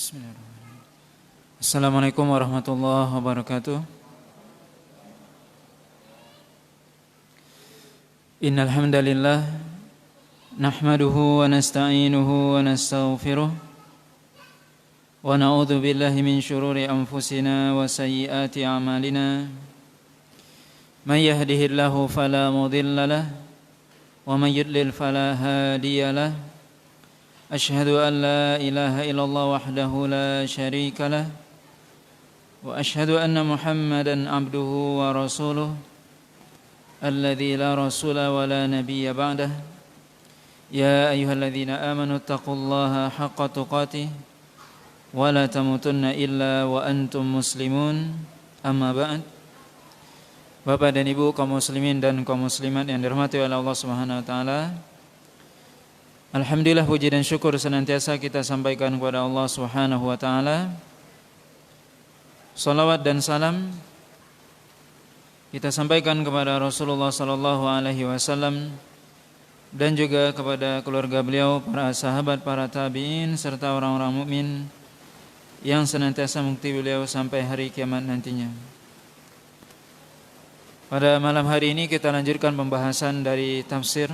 Bismillahirrahmanirrahim. Assalamualaikum warahmatullahi wabarakatuh. Innal hamdalillah nahmaduhu wa nasta'inuhu wa nastaghfiruh wa na'udzu billahi min shururi anfusina wa sayyiati a'malina. May yahdihillahu fala mudilla lahu wa may yudlil fala hadiya lahu. Asyhadu an la ilaha illallah wahdahu la syarika lah wa asyhadu anna Muhammadan abduhu wa rasuluh alladzi la rasula wa la nabiyya ba'dah. Ya ayyuhalladzina amanu taqullaha haqqa tuqatih wa la tamutunna illa wa antum muslimun. Amma ba'd. Bapak dan Ibu kaum muslimin dan kaum muslimat yang dirahmati oleh Allah Subhanahu wa taala, alhamdulillah, puji dan syukur senantiasa kita sampaikan kepada Allah Subhanahu wa taala. Salawat dan salam kita sampaikan kepada Rasulullah sallallahu alaihi wasallam dan juga kepada keluarga beliau, para sahabat, para tabi'in serta orang-orang mukmin yang senantiasa mengikuti beliau sampai hari kiamat nantinya. Pada malam hari ini kita lanjutkan pembahasan dari tafsir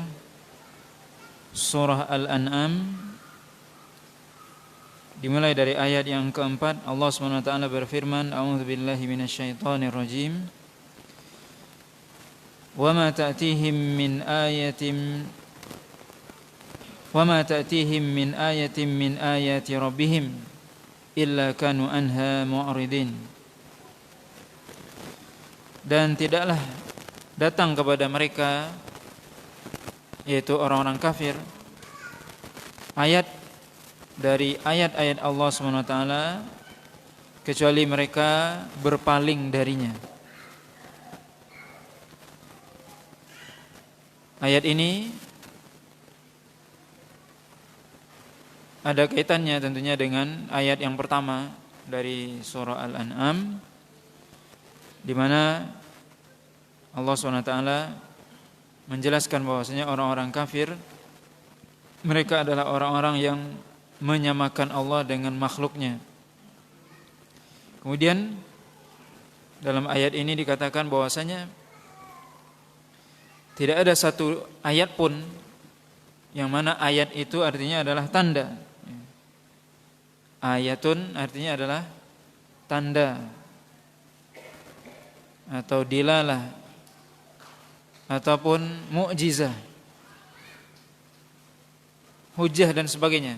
Surah Al-An'am, dimulai dari ayat yang keempat. Allah SWT berfirman, A'udzubillahi minasyaitonirrajim. Wa ma ta'tihim min ayatin min ayati rabbihim illa kanu anha mu'ridin. Dan tidaklah datang kepada mereka, yaitu orang-orang kafir, ayat dari ayat-ayat Allah SWT kecuali mereka berpaling darinya. Ayat ini ada kaitannya tentunya dengan ayat yang pertama dari surah Al-An'am, di mana Allah SWT menjelaskan bahwasanya orang-orang kafir mereka adalah orang-orang yang menyamakan Allah dengan makhluknya. Kemudian dalam ayat ini dikatakan bahwasanya tidak ada satu ayat pun yang mana ayat itu artinya adalah tanda. Ayatun artinya adalah tanda atau dilalah ataupun mukjizah, hujjah dan sebagainya.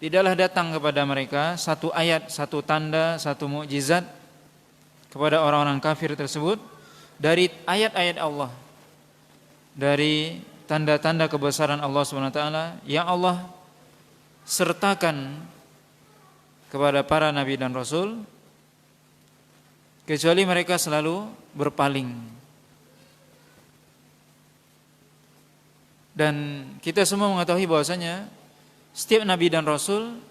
Tidaklah datang kepada mereka satu ayat, satu tanda, satu mukjizat kepada orang-orang kafir tersebut dari ayat-ayat Allah, dari tanda-tanda kebesaran Allah SWT yang Allah sertakan kepada para nabi dan rasul, kecuali mereka selalu berpaling. Dan kita semua mengetahui bahwasanya setiap nabi dan rasul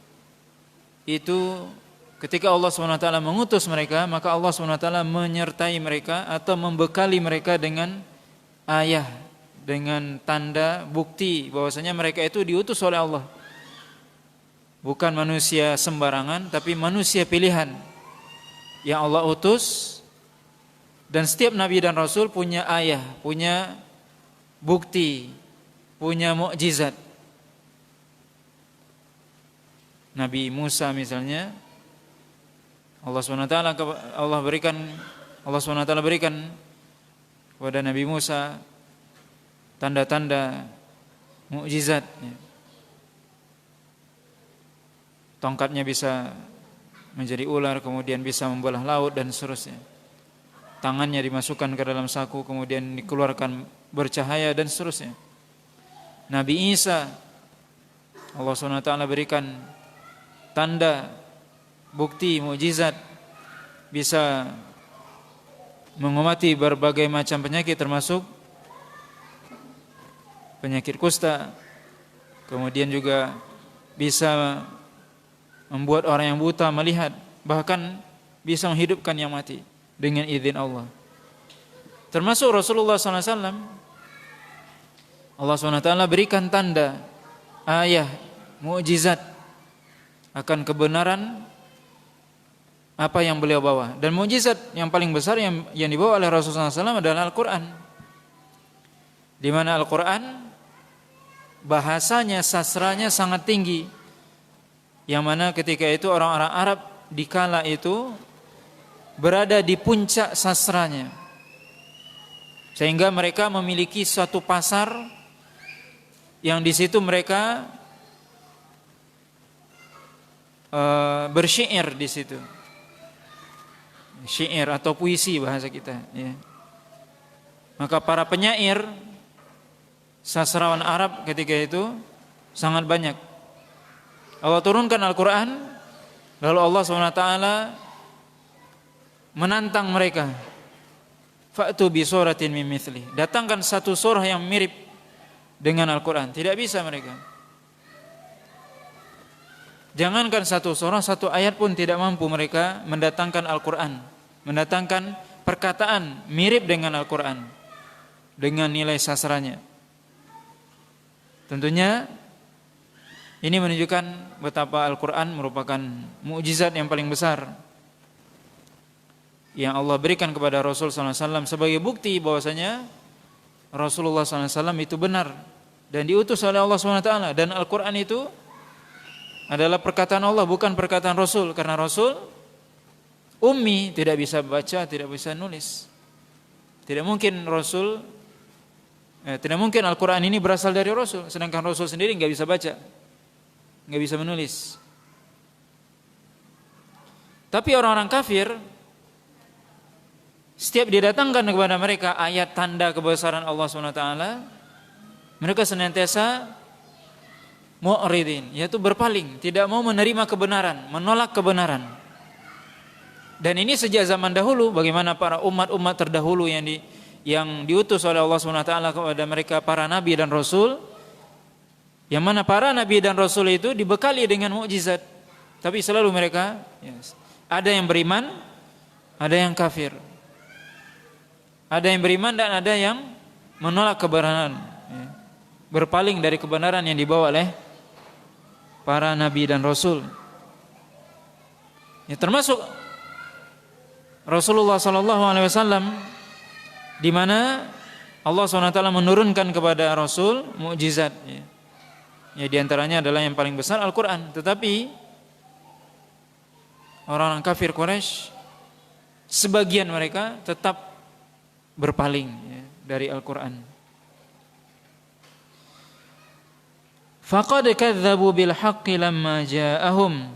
itu ketika Allah SWT mengutus mereka, maka Allah SWT menyertai mereka atau membekali mereka dengan ayat, dengan tanda, bukti bahwasanya mereka itu diutus oleh Allah. Bukan manusia sembarangan, tapi manusia pilihan yang Allah utus. Dan setiap nabi dan rasul punya ayat, punya bukti, punya mukjizat. Nabi Musa misalnya, Allah SWT berikan kepada Nabi Musa tanda-tanda mukjizat. Tongkatnya bisa menjadi ular, kemudian bisa membelah laut dan seterusnya. Tangannya dimasukkan ke dalam saku, kemudian dikeluarkan bercahaya dan seterusnya. Nabi Isa, Allah SWT berikan tanda, bukti, mukjizat, bisa mengobati berbagai macam penyakit termasuk penyakit kusta. Kemudian juga bisa membuat orang yang buta melihat, bahkan bisa menghidupkan yang mati dengan izin Allah. Termasuk Rasulullah SAW, Allah SWT berikan tanda, ayat, mukjizat akan kebenaran apa yang beliau bawa. Dan mukjizat yang paling besar yang dibawa oleh Rasulullah SAW adalah Al-Quran, di mana Al-Quran bahasanya, sastranya sangat tinggi, yang mana ketika itu orang-orang Arab di kala itu berada di puncak sastranya, sehingga mereka memiliki suatu pasar yang di situ mereka bersyair di situ, syair atau puisi bahasa kita, ya. Maka para penyair, sastrawan Arab ketika itu sangat banyak. Allah turunkan Al-Quran, lalu Allah SWT menantang mereka, fa'tu bi suratin min mithli, datangkan satu surah yang mirip dengan Al-Quran. Tidak bisa mereka. Jangankan satu surah, satu ayat pun tidak mampu mereka mendatangkan Al-Quran, mendatangkan perkataan mirip dengan Al-Quran dengan nilai sastranya. Tentunya ini menunjukkan betapa Al-Quran merupakan mukjizat yang paling besar yang Allah berikan kepada Rasul SAW sebagai bukti bahwasanya Rasulullah SAW itu benar dan diutus oleh Allah SWT, dan Al-Quran itu adalah perkataan Allah, bukan perkataan Rasul, karena Rasul ummi, tidak bisa baca, tidak bisa nulis. Tidak mungkin Al-Quran ini berasal dari Rasul, sedangkan Rasul sendiri nggak bisa baca, nggak bisa menulis. Tapi orang-orang kafir, setiap didatangkan kepada mereka ayat tanda kebesaran Allah SWT, mereka senantiasa mu'ridin, yaitu berpaling, tidak mau menerima kebenaran, menolak kebenaran. Dan ini sejak zaman dahulu, bagaimana para umat-umat terdahulu yang diutus oleh Allah SWT kepada mereka, para nabi dan rasul, yang mana para nabi dan rasul itu dibekali dengan mukjizat, tapi selalu mereka ada yang beriman, ada yang kafir. Ada yang beriman dan ada yang menolak kebenaran, berpaling dari kebenaran yang dibawa oleh para nabi dan rasul. Ya, termasuk Rasulullah SAW, di mana Allah SWT menurunkan kepada Rasul mukjizat. Ya, di antaranya adalah yang paling besar Al-Quran. Tetapi orang-orang kafir Quraisy, sebagian mereka tetap berpaling dari Al-Quran. Faqad kadzdzabu bil haqqi lamma ja'ahum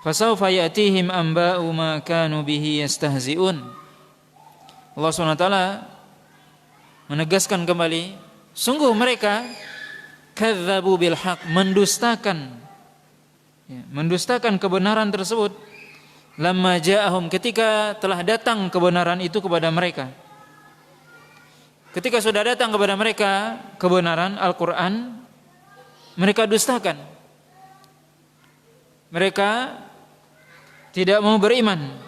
fasawfa ya'tihim anba'u ma kanu bihi yastahzi'un. Allah SWT menegaskan kembali, sungguh mereka kadzdzabu bil haqq, mendustakan kebenaran tersebut. Lamma ja'ahum, ketika telah datang kebenaran itu kepada mereka. Ketika sudah datang kepada mereka kebenaran Al-Quran, mereka dustakan. Mereka tidak mau beriman.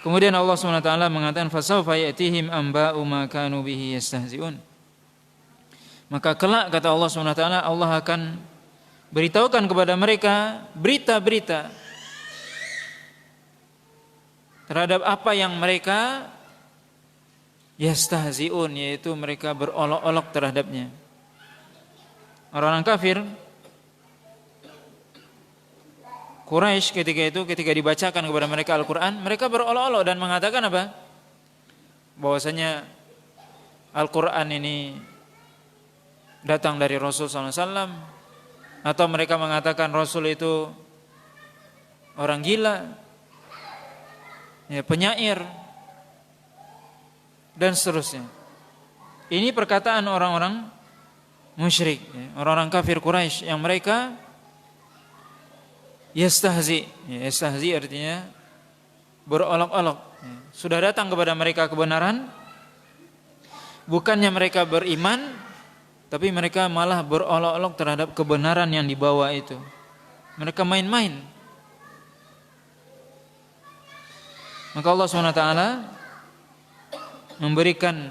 Kemudian Allah SWT mengatakan, fasawfa ya'tihim anba'u ma kanu bihi yastahzi'un. Maka kelak, kata Allah SWT, Allah akan beritahukan kepada mereka berita-berita terhadap apa yang mereka yastahzi'un, yaitu mereka berolok-olok terhadapnya. Orang-orang kafir Quraisy ketika dibacakan kepada mereka Al-Quran, mereka berolok-olok dan mengatakan apa? Bahwasanya Al-Quran ini datang dari Rasul SAW, atau mereka mengatakan Rasul itu orang gila, penyair, dan seterusnya. Ini perkataan orang-orang musyrik, orang-orang kafir Quraisy yang mereka yastahzi artinya berolok-olok. Sudah datang kepada mereka kebenaran, bukannya mereka beriman, tapi mereka malah berolok-olok terhadap kebenaran yang dibawa itu. Mereka main-main. Maka Allah SWT memberikan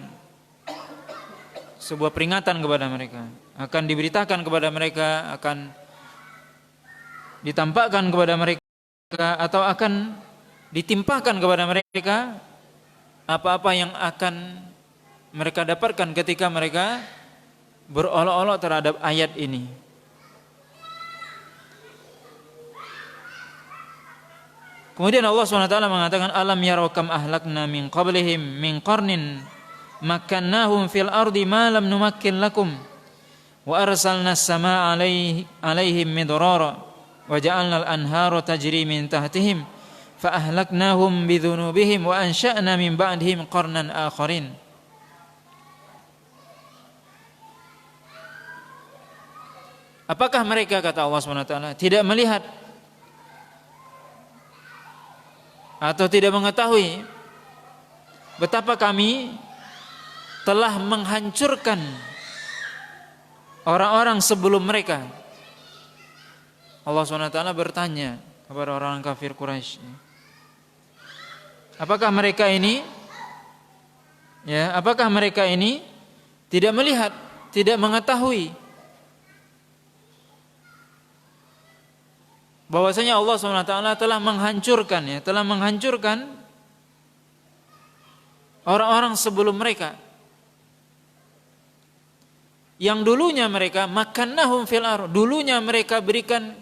sebuah peringatan kepada mereka. akan diberitakan kepada mereka, akan ditampakkan kepada mereka, atau akan ditimpakan kepada mereka apa-apa yang akan mereka dapatkan ketika mereka berolok-olok terhadap ayat ini. Kemudian Allah SWT mengatakan, alam yarau kam ahlakna min qablihim min qarnin makkannahum fil ardi ma lam numakkin lakum wa arsalna as-samaa'a alaihim midrara wa ja'alna al-anhara tajri min tahtihim fa ahlaknahum bidhunubihim wa ansha'na min ba'dihim qarnan akharin. Apakah mereka, kata Allah SWT, tidak melihat atau tidak mengetahui betapa kami telah menghancurkan orang-orang sebelum mereka? Allah SWT bertanya kepada orang kafir Quraisy, apakah mereka ini tidak melihat, tidak mengetahui bahwasanya Allah SWT telah menghancurkan orang-orang sebelum mereka, yang dulunya mereka makannahum fil ardh, dulunya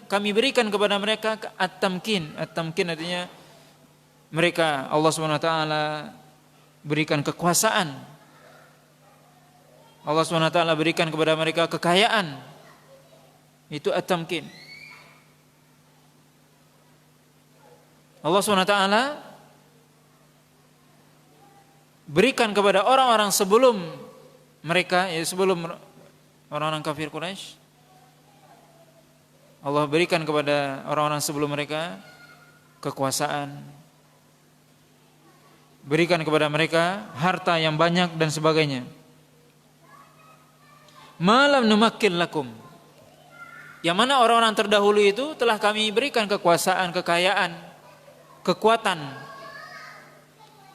kami berikan kepada mereka at-tamkin. At-tamkin artinya mereka, Allah SWT berikan kekuasaan, Allah SWT berikan kepada mereka kekayaan, itu at-tamkin. Allah SWT berikan kepada orang-orang sebelum mereka, sebelum orang-orang kafir Quraisy, Allah berikan kepada orang-orang sebelum mereka kekuasaan, berikan kepada mereka harta yang banyak dan sebagainya. Malam numakkin lakum, yang mana orang-orang terdahulu itu telah kami berikan kekuasaan, kekayaan, kekuatan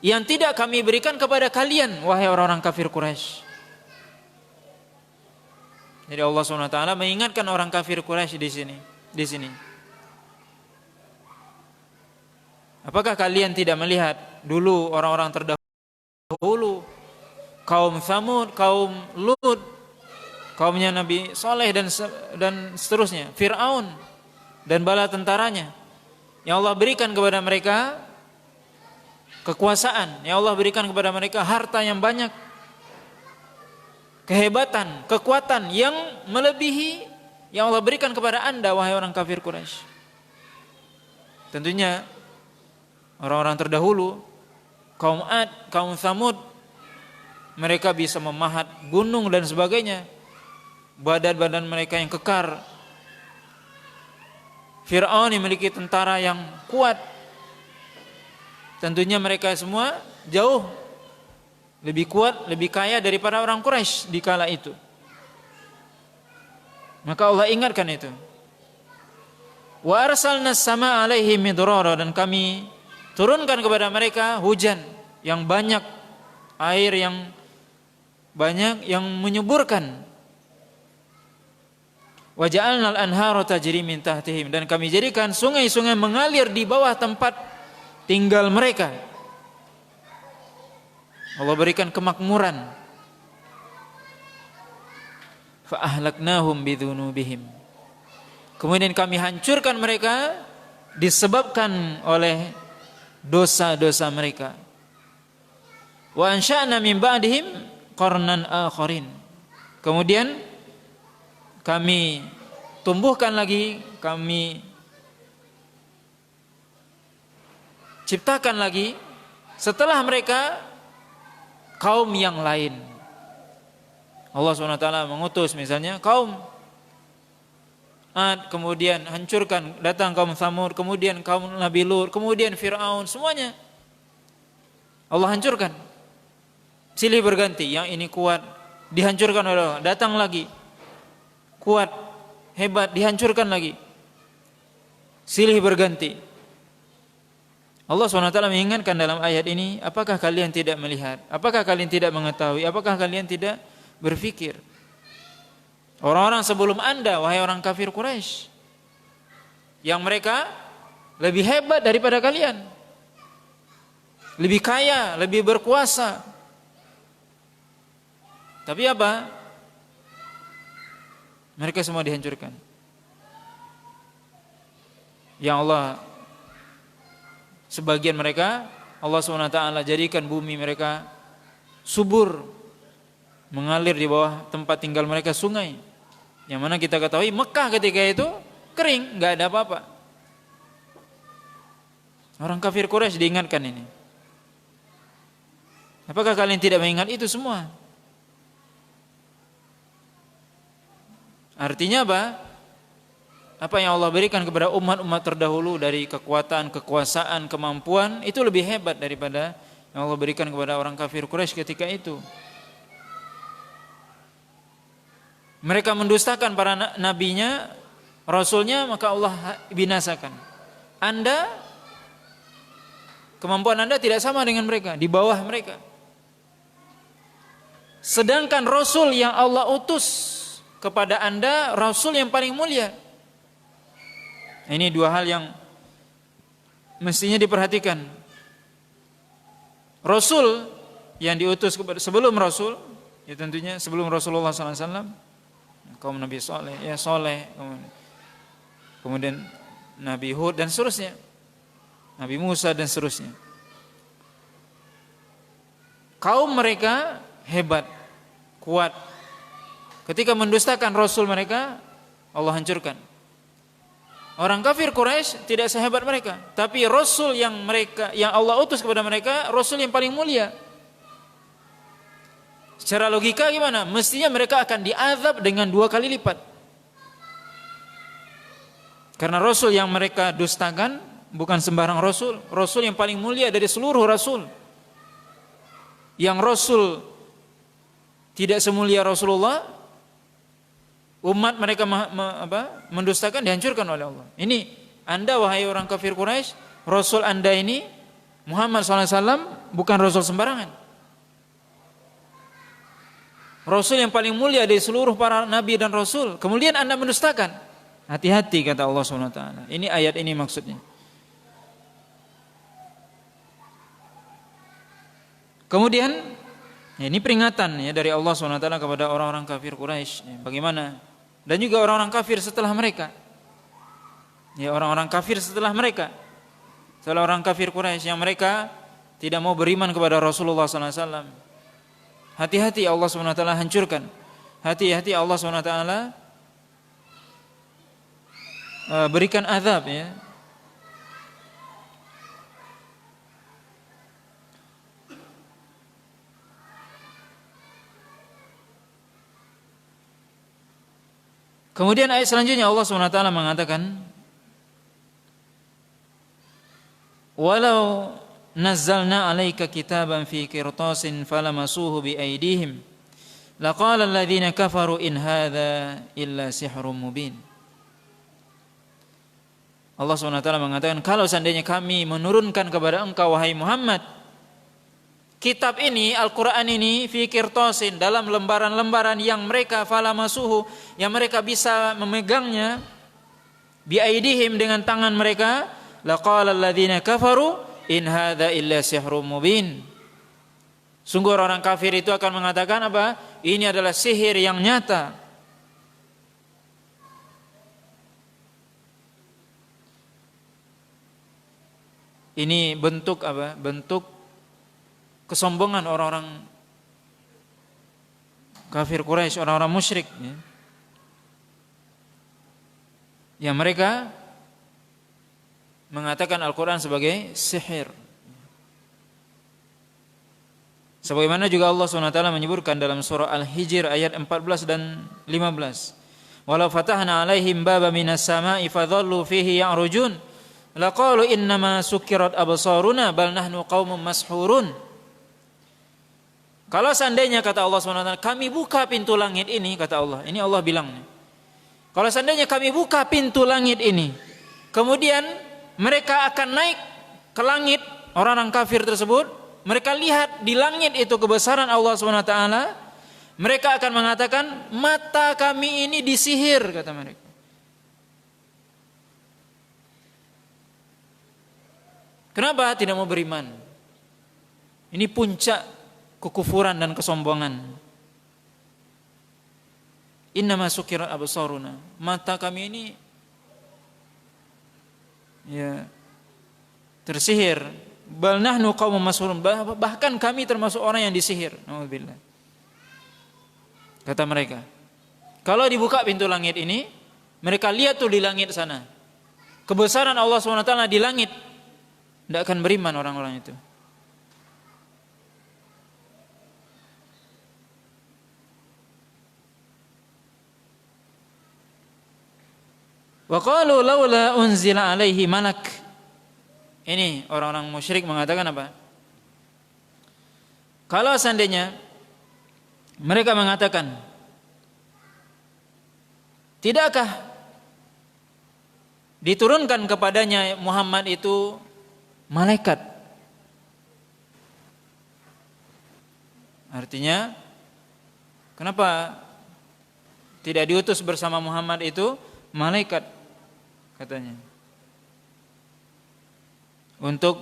yang tidak kami berikan kepada kalian, wahai orang-orang kafir Quraisy. Jadi Allah SWT mengingatkan orang kafir Quraisy di sini. Apakah kalian tidak melihat dulu orang-orang terdahulu, kaum Tsamud, kaum Lut, kaumnya Nabi Saleh dan seterusnya, Fir'aun dan bala tentaranya, yang Allah berikan kepada mereka kekuasaan, yang Allah berikan kepada mereka harta yang banyak, kehebatan, kekuatan yang melebihi yang Allah berikan kepada Anda, wahai orang kafir Quraisy. Tentunya orang-orang terdahulu, kaum Ad, kaum Tsamud, mereka bisa memahat gunung dan sebagainya, badan-badan mereka yang kekar. Fir'aun memiliki tentara yang kuat. Tentunya mereka semua jauh lebih kuat, lebih kaya daripada orang Quraisy di kala itu. Maka Allah ingatkan itu. Wa arsalna as-samaa'a 'alaihim midrara, dan kami turunkan kepada mereka hujan yang banyak, air yang banyak yang menyuburkan. Wa ja'alnal anhara tajri min tahtihim, dan kami jadikan sungai-sungai mengalir di bawah tempat tinggal mereka. Allah berikan kemakmuran. Fa ahlaknahum bidzunubihim, kemudian kami hancurkan mereka disebabkan oleh dosa-dosa mereka. Wa ansha'na min ba'dihim qarnan akharin, kemudian kami tumbuhkan lagi, kami ciptakan lagi setelah mereka kaum yang lain. Allah SWT mengutus misalnya kaum Ad, kemudian hancurkan, datang kaum Tsamud, kemudian kaum Nabi Lut, kemudian Fir'aun, semuanya Allah hancurkan. Silih berganti, yang ini kuat dihancurkan oleh Allah, datang lagi kuat, hebat, dihancurkan lagi. Silih berganti. Allah SWT mengingatkan dalam ayat ini, apakah kalian tidak melihat? Apakah kalian tidak mengetahui? Apakah kalian tidak berfikir? Orang-orang sebelum Anda, wahai orang kafir Quraisy, yang mereka lebih hebat daripada kalian, lebih kaya, lebih berkuasa. Tapi apa? Mereka semua dihancurkan. Yang Allah, sebagian mereka Allah SWT jadikan bumi mereka subur, mengalir di bawah tempat tinggal mereka sungai. Yang mana kita ketahui Mekah ketika itu kering, nggak ada apa-apa. Orang kafir Quraisy diingatkan ini. Apakah kalian tidak mengingat itu semua? Artinya apa? Apa yang Allah berikan kepada umat-umat terdahulu dari kekuatan, kekuasaan, kemampuan, itu lebih hebat daripada yang Allah berikan kepada orang kafir Quraisy ketika itu. Mereka mendustakan para nabinya, rasulnya, maka Allah binasakan. Anda, kemampuan Anda tidak sama dengan mereka, di bawah mereka. Sedangkan rasul yang Allah utus kepada Anda, rasul yang paling mulia. Ini dua hal yang mestinya diperhatikan. Rasul yang diutus sebelum rasul, ya tentunya sebelum Rasulullah SAW, kaum Nabi Saleh, ya Saleh, kemudian Nabi Hud dan seterusnya, Nabi Musa dan seterusnya. Kaum mereka hebat, kuat. Ketika mendustakan Rasul mereka, Allah hancurkan. Orang kafir Quraisy tidak sehebat mereka, tapi Rasul yang Allah utus kepada mereka, Rasul yang paling mulia. Secara logika gimana? Mestinya mereka akan diazab dengan 2 kali lipat. Karena Rasul yang mereka dustakan bukan sembarang Rasul, Rasul yang paling mulia dari seluruh Rasul. Yang Rasul tidak semulia Rasulullah, umat mereka mendustakan, dihancurkan oleh Allah. Ini Anda wahai orang kafir Quraisy, Rasul Anda ini Muhammad SAW bukan Rasul sembarangan. Rasul yang paling mulia dari seluruh para nabi dan rasul. Kemudian Anda mendustakan. Hati-hati kata Allah SWT. Ini ayat ini maksudnya. Kemudian ini peringatan ya dari Allah SWT kepada orang-orang kafir Quraisy. Bagaimana? Dan juga orang-orang kafir setelah mereka. Ya, orang-orang kafir setelah mereka. Setelah orang kafir Quraisy yang mereka tidak mau beriman kepada Rasulullah SAW. Hati-hati Allah SWT hancurkan. Hati-hati Allah SWT berikan azab ya. Kemudian ayat selanjutnya Allah SWT mengatakan, walau nazzalna 'alaika kitaban fi qirtasin falamasuhu bi aydihim laqala alladziina kafaru in hadza illa sihrun mubin. Allah SWT mengatakan, kalau seandainya kami menurunkan kepada engkau wahai Muhammad kitab ini, Al-Qur'an ini, fi qirtasin, dalam lembaran-lembaran yang mereka falamasuhu, yang mereka bisa memegangnya, bi aydihim, dengan tangan mereka, laqala alladziina kafaru in hadza illa sihrun mubin. Sungguh orang kafir itu akan mengatakan apa? Ini adalah sihir yang nyata. Ini bentuk apa? Bentuk kesombongan orang-orang kafir Quraisy, orang-orang musyrik ya. Yang mereka mengatakan Al-Quran sebagai sihir. Sebagaimana juga Allah SWT menyebutkan dalam surah Al-Hijr ayat 14 dan 15. Walau fatahna alaihim baba minas sama'i fadhallu fihi ya'rujun laqalu innama sukkirat absaruna bal nahnu qaumun mashhurun. Kalau seandainya kata Allah SWT, kami buka pintu langit ini, kata Allah, ini Allah bilang. Kalau seandainya kami buka pintu langit ini, kemudian mereka akan naik ke langit, orang-orang kafir tersebut, mereka lihat di langit itu kebesaran Allah SWT, Mereka akan mengatakan, mata kami ini disihir, kata mereka. Kenapa tidak mau beriman? Ini puncak kekufuran dan kesombongan. Innama sukirat absaruna. Mata kami ini ya tersihir. Bal nahnu qaumun mas'hurun. Bahkan kami termasuk orang yang disihir. Nauzubillah. Kata mereka. Kalau dibuka pintu langit ini, mereka lihat tuh di langit sana. Kebesaran Allah SWT di langit. Tidak akan beriman orang-orang itu. Wa qalu laula unzila alaihi malak. Ini orang-orang musyrik mengatakan apa? Kalau seandainya mereka mengatakan, tidakkah diturunkan kepadanya Muhammad itu malaikat? Artinya, kenapa tidak diutus bersama Muhammad itu malaikat, katanya, untuk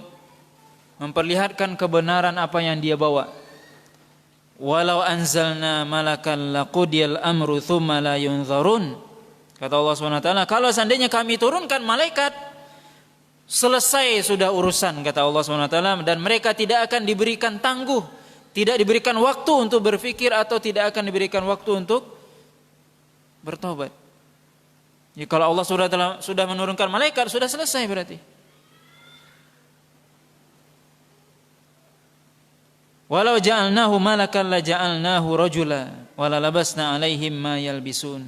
memperlihatkan kebenaran apa yang dia bawa. Walau anzalna malakan laqudiyal amru thumma la yunzarun. Kata Allah SWT, kalau seandainya kami turunkan malaikat, selesai sudah urusan, kata Allah SWT, dan mereka tidak akan diberikan tangguh, tidak diberikan waktu untuk berpikir, atau tidak akan diberikan waktu untuk bertobat. Ya, kalau Allah sudah menurunkan malaikat, sudah selesai berarti. Walau ja'alnahu malakan la ja'alnahu rajula wala labasna 'alaihim ma yalbisun.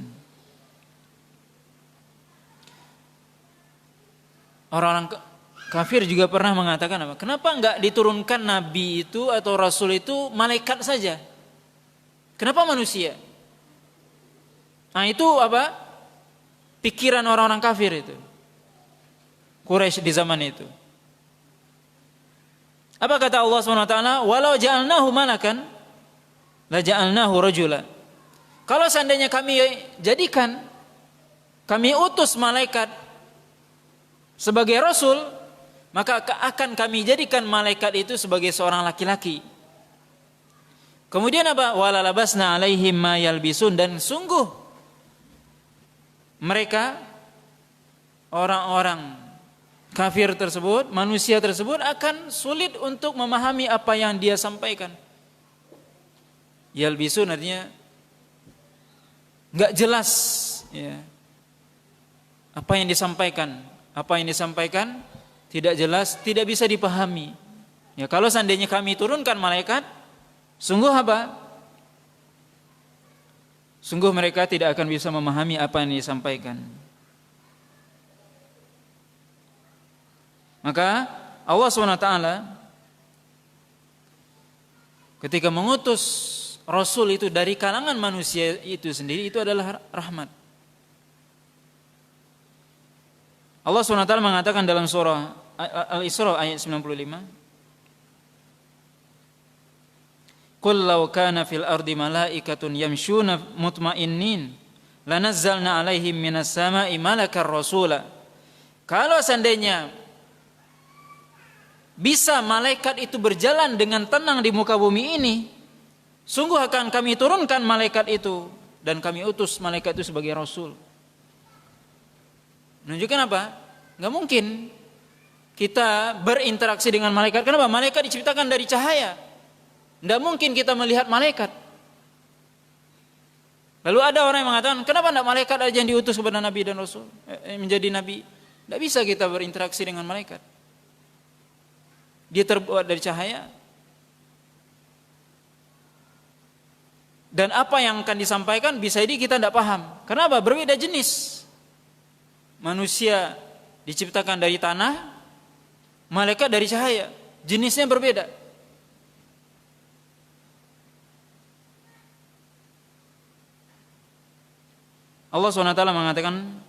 Orang-orang kafir juga pernah mengatakan apa? Kenapa enggak diturunkan nabi itu atau rasul itu malaikat saja? Kenapa manusia? Nah, itu apa? Pikiran orang-orang kafir itu. Quraisy di zaman itu. Apa kata Allah SWT? Walau ja'alnahu malakan la ja'alnahu rajula. Kalau seandainya kami jadikan, kami utus malaikat sebagai rasul, maka akan kami jadikan malaikat itu sebagai seorang laki-laki. Kemudian apa? Wala labasna 'alaihim ma yalbisun. Dan sungguh mereka, orang-orang kafir tersebut, manusia tersebut akan sulit untuk memahami apa yang dia sampaikan. Yalbisun artinya enggak jelas, ya. Apa yang disampaikan tidak jelas, tidak bisa dipahami. Ya, kalau seandainya kami turunkan malaikat, sungguh apa? Sungguh mereka tidak akan bisa memahami apa yang disampaikan. Maka Allah SWT ketika mengutus Rasul itu dari kalangan manusia itu sendiri, itu adalah rahmat. Allah SWT mengatakan dalam surah Al-Isra ayat 95, Qul law kana fil ardi malaikatun yamshuna mutmainnin lanazzalna alaihim minas sama'i malakar rasula. Kalau seandainya bisa malaikat itu berjalan dengan tenang di muka bumi ini, sungguh akan kami turunkan malaikat itu, dan kami utus malaikat itu sebagai rasul. Menunjukkan apa? Gak mungkin kita berinteraksi dengan malaikat. Kenapa? Malaikat diciptakan dari cahaya. Gak mungkin kita melihat malaikat. Lalu ada orang yang mengatakan, kenapa tidak malaikat aja yang diutus kepada nabi dan rasul, menjadi nabi? Tidak bisa kita berinteraksi dengan malaikat. Dia terbuat dari cahaya. Dan apa yang akan disampaikan bisa jadi kita tidak paham. Kenapa? Berbeda jenis. Manusia diciptakan dari tanah, malaikat dari cahaya. Jenisnya berbeda. Allah SWT mengatakan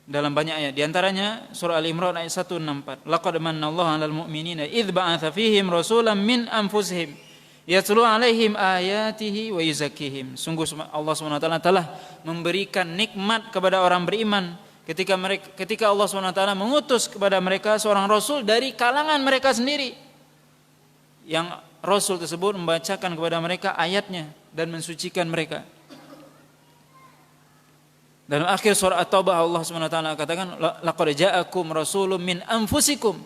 dalam banyak ayat, di antaranya surah Al-Imran ayat 164, laqad manallahu 'alal mu'minina idz ba'atsa fihim rasulan min anfusihim Yatlu alaihim ayatihi wa yuzakkihim. Sungguh Allah SWT telah memberikan nikmat kepada orang beriman ketika Allah SWT mengutus kepada mereka seorang rasul dari kalangan mereka sendiri, yang rasul tersebut membacakan kepada mereka ayatnya dan mensucikan mereka. Dalam akhir surah At-Taubah Allah SWT katakan, laqad ja'akum rasulun min anfusikum.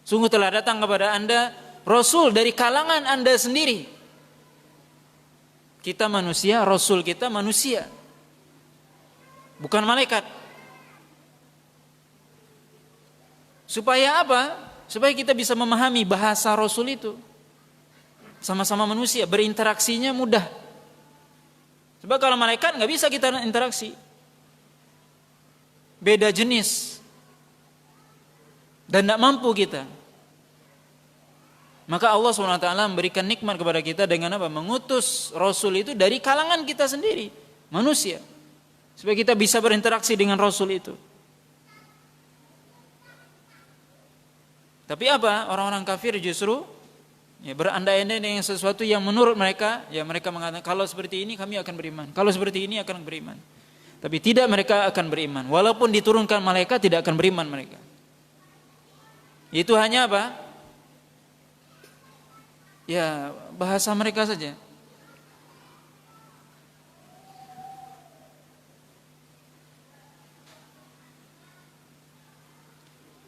Sungguh telah datang kepada anda rasul dari kalangan anda sendiri. Kita manusia, rasul kita manusia, bukan malaikat. Supaya apa? Supaya kita bisa memahami bahasa rasul itu. Sama-sama manusia, berinteraksinya mudah. Sebab kalau malaikat nggak bisa kita interaksi, beda jenis dan tidak mampu kita. Maka Allah SWT memberikan nikmat kepada kita dengan apa? Mengutus rasul itu dari kalangan kita sendiri, manusia, supaya kita bisa berinteraksi dengan rasul itu. Tapi apa? Orang-orang kafir justru berandai-andai dengan sesuatu yang menurut mereka, mereka mengatakan kalau seperti ini kami akan beriman, kalau seperti ini akan beriman. Tapi tidak, mereka akan beriman. Walaupun diturunkan malaikat, tidak akan beriman mereka. Itu hanya apa? Ya, bahasa mereka saja.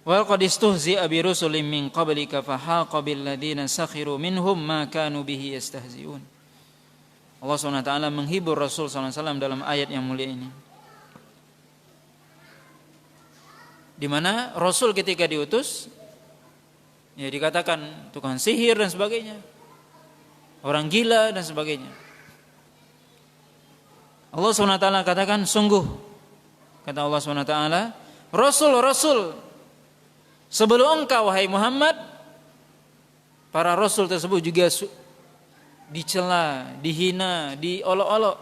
Wa qad istuhzi'a bi rusulin min qablika fa haqa bil ladzina sakhiru minhum ma kanu bihi yastahzi'un. Allah SWT menghibur Rasul SAW dalam ayat yang mulia ini, di mana Rasul ketika diutus dikatakan tukang sihir dan sebagainya, orang gila dan sebagainya. Allah SWT katakan, sungguh, kata Allah SWT, Rasul-Rasul sebelum engkau wahai Muhammad, para Rasul tersebut juga dicela, dihina, diolok-olok.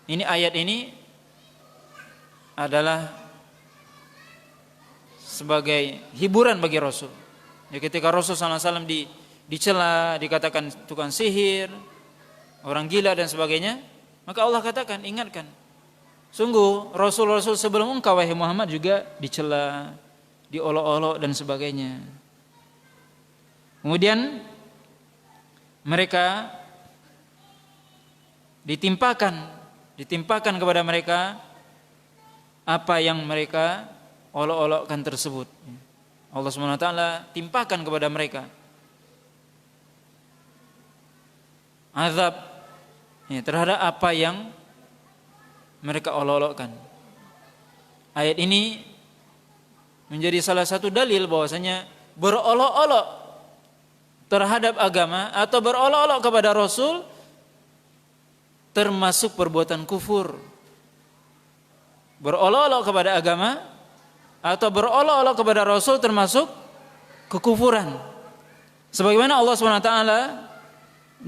Ini ayat ini adalah sebagai hiburan bagi Rasul. Ketika Rasul SAW dicela, dikatakan tukang sihir, orang gila dan sebagainya, maka Allah katakan, ingatkan, sungguh Rasul-Rasul sebelum engkau wahai Muhammad juga dicela, diolok-olok dan sebagainya. Kemudian mereka ditimpakan kepada mereka apa yang mereka olok-olokkan tersebut. Allah SWT timpakan kepada mereka azab terhadap apa yang mereka olok-olokkan. Ayat ini menjadi salah satu dalil bahwasanya berolok-olok terhadap agama atau berolok-olok kepada Rasul termasuk perbuatan kufur. Berolok-olok kepada agama atau berolok-olok kepada Rasul termasuk kekufuran. Sebagaimana Allah SWT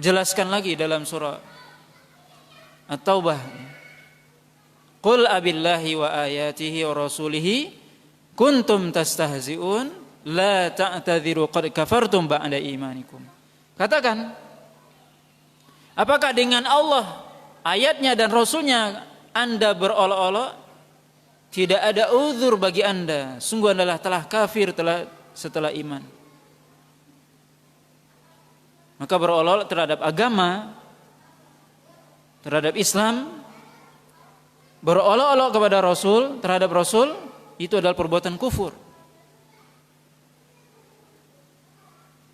jelaskan lagi dalam surah At-Taubah, Qul abillahi wa ayatihi wa rasulihi kuntum tastahzi'un la ta'tadhiru qad kafartum ba'da imanikum. Katakan, apakah dengan Allah, ayatnya dan Rasulnya Anda berolok-olok? Tidak ada uzur bagi Anda, sungguh adalah telah kafir setelah iman. Maka berolok terhadap agama, terhadap Islam, berolok-olok kepada Rasul, terhadap Rasul, itu adalah perbuatan kufur.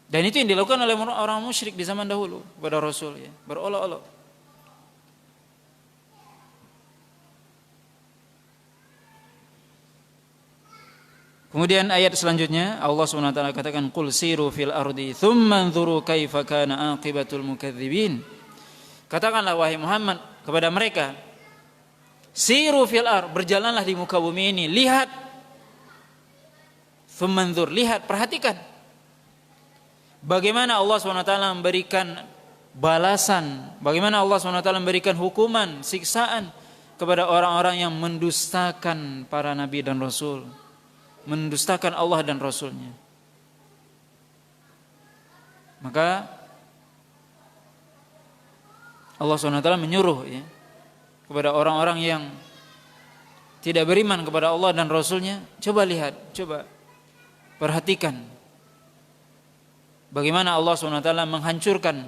Dan itu yang dilakukan oleh orang musyrik di zaman dahulu kepada Rasul, berolok-olok. Kemudian ayat selanjutnya Allah SWT katakan, Qul siru fil ardi thumma anzuru kaifa kana aqibatul mukadzibin. Katakanlah wahai Muhammad kepada mereka, siru fil ard, berjalanlah di muka bumi ini, lihat, thumma anzur, lihat, perhatikan bagaimana Allah SWT memberikan balasan, bagaimana Allah SWT memberikan hukuman, siksaan kepada orang-orang yang mendustakan para nabi dan rasul, mendustakan Allah dan Rasulnya. Maka Allah SWT menyuruh ya, kepada orang-orang yang tidak beriman kepada Allah dan Rasulnya, coba lihat, coba perhatikan bagaimana Allah SWT menghancurkan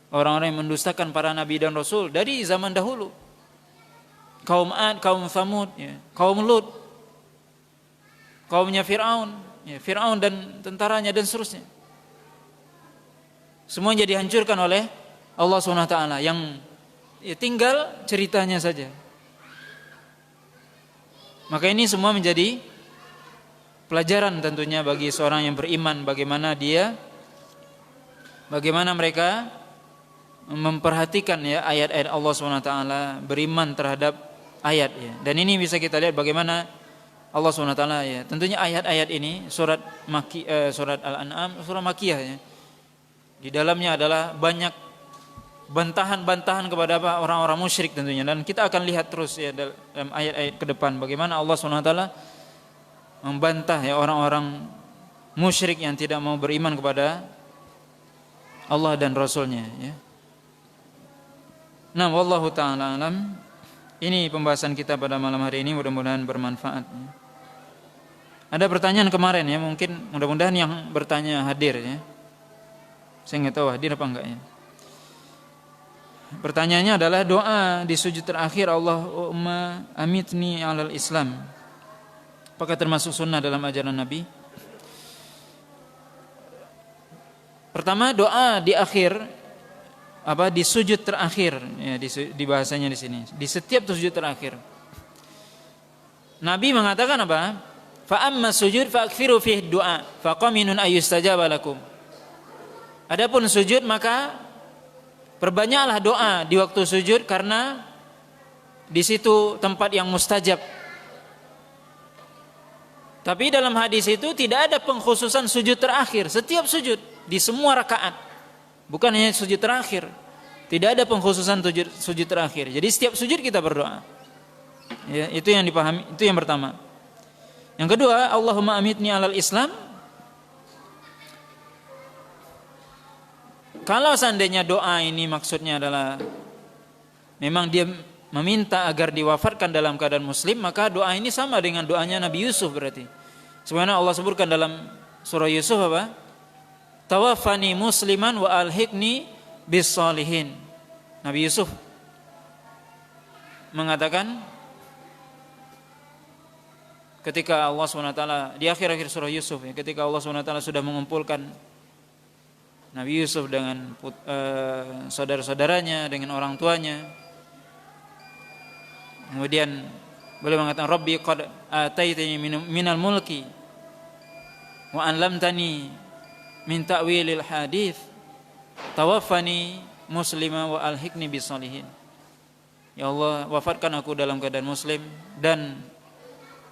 orang-orang yang mendustakan para nabi dan rasul dari zaman dahulu. Kaum Ad, kaum Tsamud, ya, kaum Lut, kaumnya Fir'aun, ya, Fir'aun dan tentaranya dan seterusnya. Semuanya dihancurkan oleh Allah SWT yang ya, tinggal ceritanya saja. Maka ini semua menjadi pelajaran tentunya bagi seorang yang beriman, bagaimana mereka memperhatikan ya ayat-ayat Allah SWT, beriman terhadap ayat ya. Dan ini bisa kita lihat bagaimana Allah SWT ya. Tentunya ayat-ayat ini surat Al-An'am, surah Makkiyah ya. Di dalamnya adalah banyak bantahan-bantahan kepada orang-orang musyrik tentunya, dan kita akan lihat terus ya dalam ayat-ayat ke depan bagaimana Allah SWT membantah ya orang-orang musyrik yang tidak mau beriman kepada Allah dan Rasulnya ya. Nah, wallahu ta'ala alam. Ini pembahasan kita pada malam hari ini, mudah-mudahan bermanfaat ya. Ada pertanyaan kemarin ya, mungkin mudah-mudahan yang bertanya hadir ya. Saya nggak tahu hadir apa enggak ya. Pertanyaannya adalah doa di sujud terakhir, Allahumma amitni alal Islam, apakah termasuk sunnah dalam ajaran Nabi? Pertama, doa di akhir di sujud terakhir ya, di bahasanya di sini, di setiap sujud terakhir Nabi mengatakan apa? Fa amma sujud fa'akfiru fihi du'a faqaminun ayyustajaba lakum. Adapun sujud maka perbanyaklah doa di waktu sujud karena di situ tempat yang mustajab. Tapi dalam hadis itu tidak ada pengkhususan sujud terakhir. Setiap sujud di semua rakaat, bukan hanya sujud terakhir. Tidak ada pengkhususan sujud terakhir. Jadi setiap sujud kita berdoa. Ya, itu yang dipahami, itu yang pertama. Yang kedua, Allahumma amitni alal Islam. Kalau seandainya doa ini maksudnya adalah memang dia meminta agar diwafatkan dalam keadaan muslim, maka doa ini sama dengan doanya Nabi Yusuf berarti. Sebagaimana Allah sebutkan dalam surah Yusuf apa? Tawaffani musliman wa alhiqni bis solihin. Nabi Yusuf mengatakan ketika Allah SWT di akhir-akhir surah Yusuf ya, ketika Allah SWT sudah mengumpulkan Nabi Yusuf dengan saudara-saudaranya, dengan orang tuanya. Kemudian beliau mengatakan, Rabbi qad ataitani minal mulki wa 'allamtani min ta'wilil hadits tawaffani muslima wa alhiqni bis solihin. Ya Allah, wafatkan aku dalam keadaan muslim dan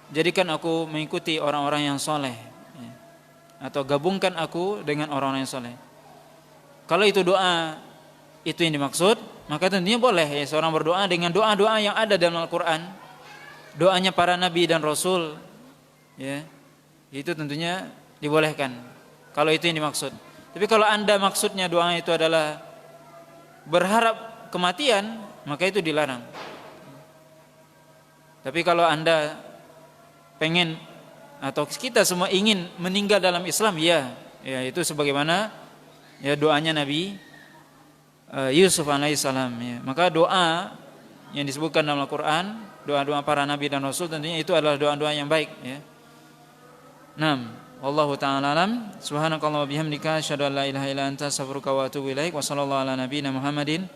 jadikan aku mengikuti orang-orang yang soleh ya. Atau gabungkan aku dengan orang-orang yang soleh. Kalau itu doa itu yang dimaksud, maka tentunya boleh ya seorang berdoa dengan doa-doa yang ada dalam Al-Quran, doanya para nabi dan rasul ya. Itu tentunya dibolehkan kalau itu yang dimaksud. Tapi kalau Anda maksudnya doa itu adalah berharap kematian, maka itu dilarang. Tapi kalau Anda pengen atau kita semua ingin meninggal dalam Islam, ya itu sebagaimana ya doanya Nabi Yusuf alaihissalam ya. Maka doa yang disebutkan dalam Al-Quran, doa-doa para nabi dan rasul tentunya itu adalah doa-doa yang baik ya. Naam, wallahu ta'ala alam. Subhanakallah wa bihamdika asyhadu an la ilaha illa anta astaghfiruka wa atubu ilaik. Wa sallallahu ala nabiyyina Muhammadin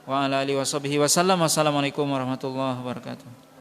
wa ala alihi washabbihi wasallam. Wassalamualaikum warahmatullahi wabarakatuh.